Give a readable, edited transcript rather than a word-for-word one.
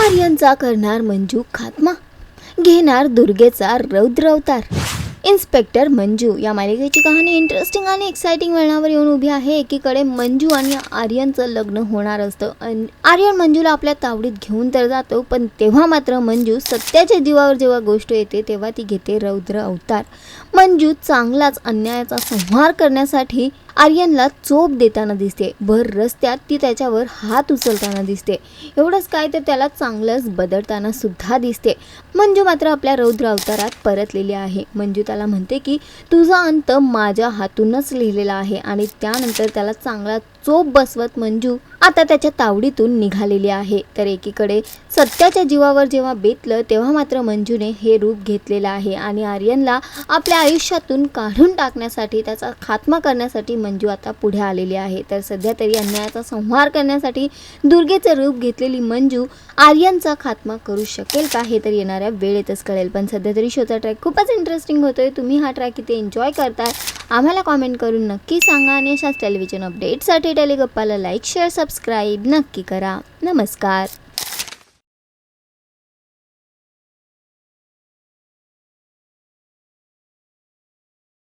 आर्यनचा करणार मंजू खात्मा, घेणार दुर्गेचा रौद्र अवतार। इन्स्पेक्टर मंजू या मालिकेची कहाणी इंटरेस्टिंग आणि एक्साइटिंग वळणावर येऊन उभी आहे। एकीकडे मंजू आणि आर्यनचं लग्न होणार असतं। आर्यन मंजूला आपल्या तावडीत घेऊन तर जातो, पण तेव्हा मात्र मंजू सत्याच्या जीवावर जेव्हा गोष्ट येते तेव्हा ती घेते रौद्र अवतार। मंजू चांगलाच अन्यायाचा संहार करण्यासाठी आर्यनला चोप देताना दिसते। भर रस्त्यात ती त्याच्यावर हात उचलताना दिसते। एवढंच काय तर त्याला चांगलंच बदलताना सुद्धा दिसते। मंजू मात्र आपल्या रौद्र अवतारात परतलेली आहे। मंजू त्याला म्हणते की तुझा अंत माझ्या हातूनच लिहिलेला आहे आणि त्यानंतर त्याला चांगला चोप बसवत मंजू आता त्याच्या तावडीतून निघालेली आहे। तर एकीकडे सत्याच्या जीवावर जेव्हा बेतलं तेव्हा मात्र मंजूने हे रूप घेतलेलं आहे आणि आर्यनला आपल्या आयुष्यातून काढून टाकण्यासाठी, त्याचा खात्मा करण्यासाठी मंजू आता पुढे आलेली आहे। तर सध्या तरी अन्यायाचा संहार करण्यासाठी दुर्गेचं रूप घेतलेली मंजू आर्यनचा खात्मा करू शकेल का, हे तर येणाऱ्या वेळेतच कळेल। पण सध्या तरी शोचा ट्रॅक खूपच इंटरेस्टिंग होतोय। तुम्ही हा ट्रॅक किती एन्जॉय करताय आम्हाला कॉमेंट करून नक्की सांगा आणि अशाच टेलिव्हिजन अपडेटसाठी टेलिगप्पाला लाईक, शेअर, सबस्क्राईब नक्की करा। नमस्कार।